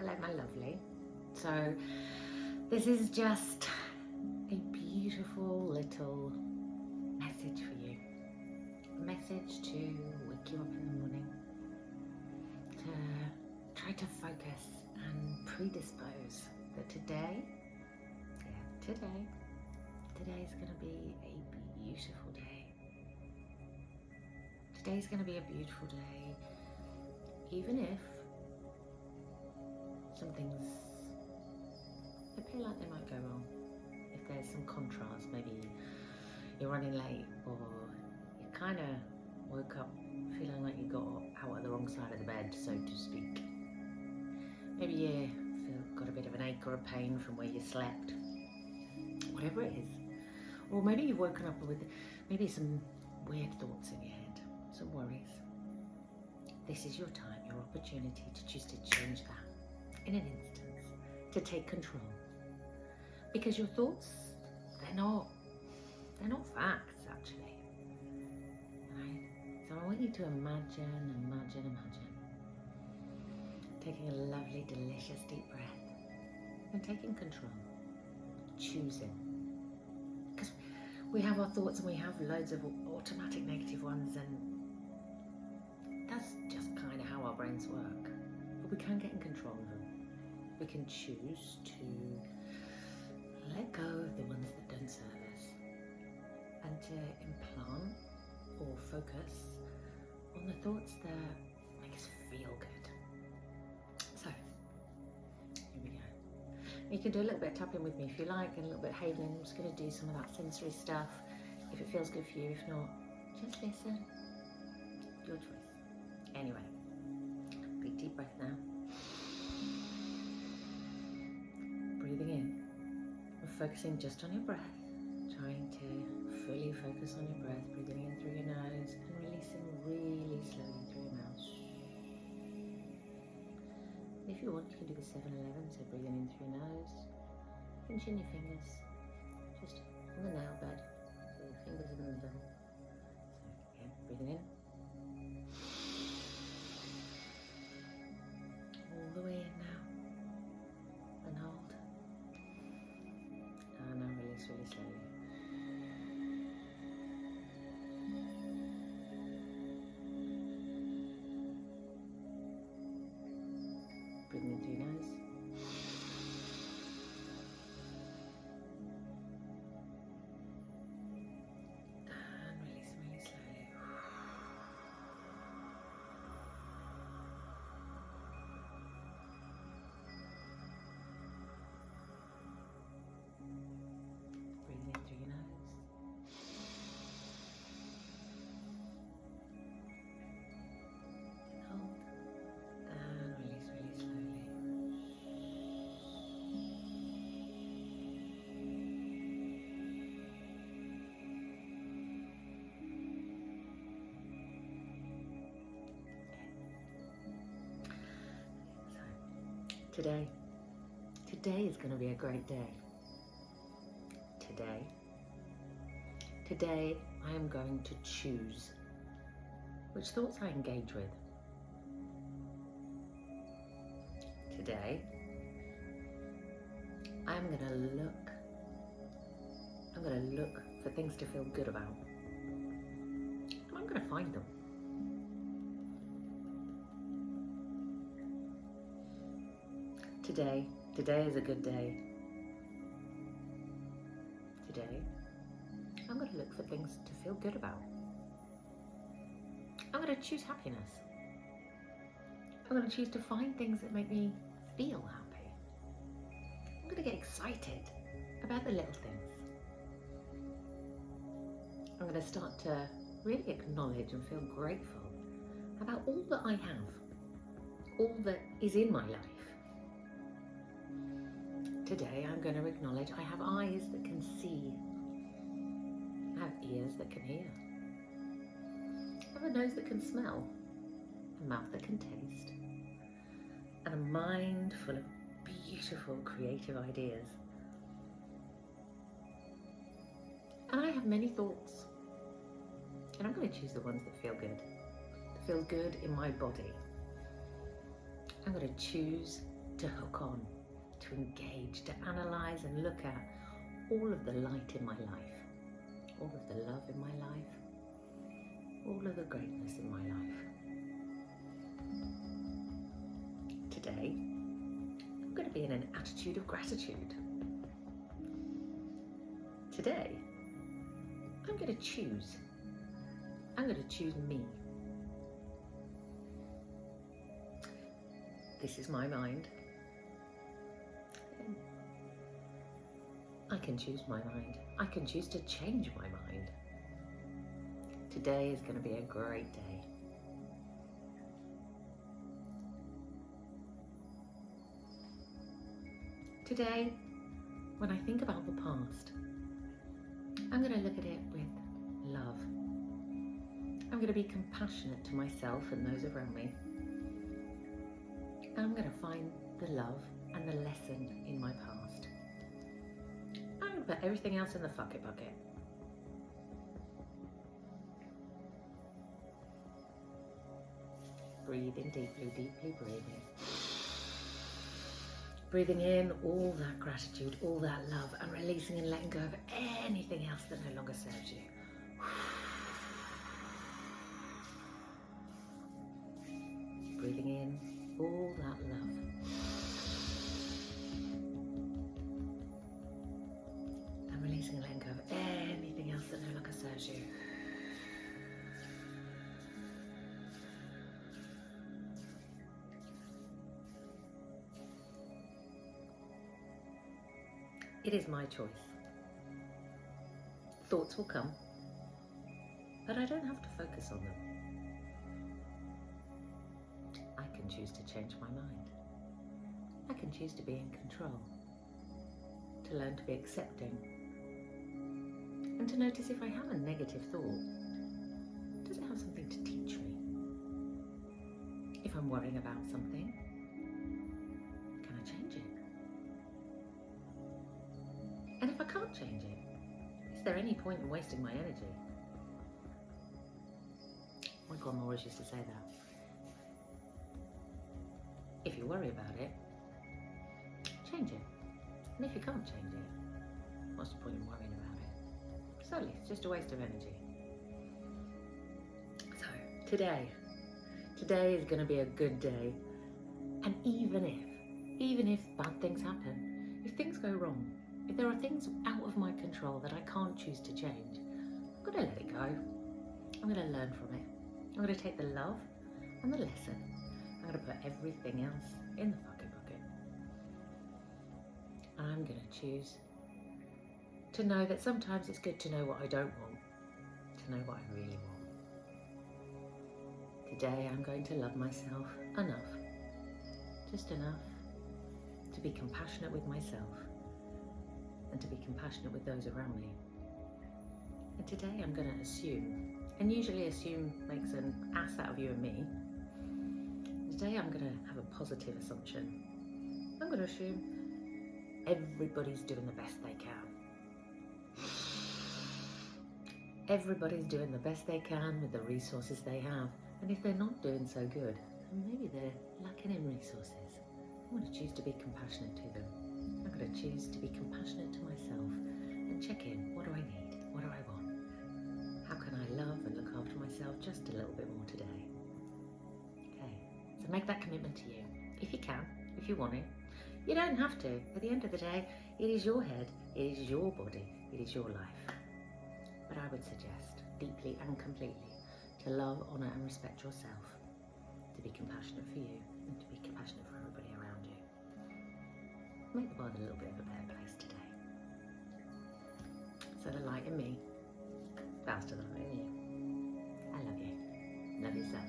Hello, my lovely. So, this is just a beautiful little message for you. A message to wake you up in the morning, to try to focus and predispose that today is going to be a beautiful day. Today's going to be a beautiful day, even if some things appear like they might go wrong. If there's some contrast, maybe you're running late, or you kind of woke up feeling like you got out at the wrong side of the bed, so to speak. Maybe you got a bit of an ache or a pain from where you slept, whatever it is. Or maybe you've woken up with maybe some weird thoughts in your head, some worries. This is your time, your opportunity to choose to change that in an instant, to take control. Because your thoughts, they're not facts, actually. Right? So I want you to imagine, taking a lovely, delicious deep breath and taking control, choosing. Because we have our thoughts and we have loads of automatic negative ones, and that's just kind of how our brains work. But we can get in control of them. We can choose to let go of the ones that don't serve us and to implant or focus on the thoughts that make us feel good. So, here we go. You can do a little bit of tapping with me if you like, and a little bit of havening. I'm just going to do some of that sensory stuff if it feels good for you. If not, just listen. Your choice. Anyway, big deep breath now. Breathing in. We're focusing just on your breath, trying to fully focus on your breath, breathing in through your nose and releasing really slowly through your mouth. If you want, you can do the 7-11, so breathing in through your nose, pinching your fingers just on the nail bed, so your fingers in the middle. So again, breathing in. All the way in now, and hold. And now release really slowly. Breathing in through your nose. And release really slowly. Breathing in through your nose. And hold. And release really slowly. So, today is going to be a great day. Today I am going to choose which thoughts I engage with. Today I'm going to look for things to feel good about. And I'm going to find them. Today is a good day. Today, I'm going to look for things to feel good about. I'm going to choose happiness. I'm going to choose to find things that make me feel happy. I'm going to get excited about the little things. I'm going to start to really acknowledge and feel grateful about all that I have, all that is in my life. Today I'm going to acknowledge I have eyes that can see, I have ears that can hear, I have a nose that can smell, a mouth that can taste, and a mind full of beautiful creative ideas. And I have many thoughts, and I'm going to choose the ones that feel good in my body. I'm going to choose to hook on, to engage, to analyse and look at all of the light in my life, all of the love in my life, all of the greatness in my life. Today, I'm going to be in an attitude of gratitude. Today, I'm going to choose. I'm going to choose me. This is my mind. I can choose my mind. I can choose to change my mind. Today is going to be a great day. Today, when I think about the past, I'm going to look at it with love. I'm going to be compassionate to myself and those around me. And I'm going to find the love and the lesson in my past. I'm going to put everything else in the fuck it bucket. Breathing deeply, deeply breathing. Breathing in all that gratitude, all that love, and releasing and letting go of anything else that no longer serves you. Breathing in all that love. And releasing and letting go of anything else that no longer serves you. It is my choice. Thoughts will come, but I don't have to focus on them. I can choose to change my mind. I can choose to be in control, to learn to be accepting, and to notice if I have a negative thought, does it have something to teach me? If I'm worrying about something, can I change it? And if I can't change it, is there any point in wasting my energy? My grandma always used to say that. If you worry about it, change it. And if you can't change it, what's the point in worrying about it? Solely, it's just a waste of energy. So, today is going to be a good day. And even if bad things happen, if things go wrong, if there are things out of my control that I can't choose to change, I'm going to let it go. I'm going to learn from it. I'm going to take the love and the lesson. I'm going to put everything else in the fucking bucket. And I'm going to choose to know that sometimes it's good to know what I don't want, to know what I really want. Today I'm going to love myself enough, just enough, to be compassionate with myself and to be compassionate with those around me. And today I'm going to assume, and usually assume makes an ass out of you and me. Today I'm going to have a positive assumption. I'm going to assume everybody's doing the best they can. Everybody's doing the best they can with the resources they have. And if they're not doing so good, then maybe they're lacking in resources, I'm going to choose to be compassionate to them. I'm going to choose to be compassionate to myself and check in. What do I need? What do I want? How can I love and look after myself just a little bit more today? Okay, so make that commitment to you. If you can, if you want to. You don't have to. At the end of the day, it is your head, it is your body, it is your life. But I would suggest, deeply and completely, to love, honour and respect yourself, to be compassionate for you and to be compassionate for everybody around you. Make the world a little bit of a better place today. So the light in me bows to the light in you. I love you. Love yourself.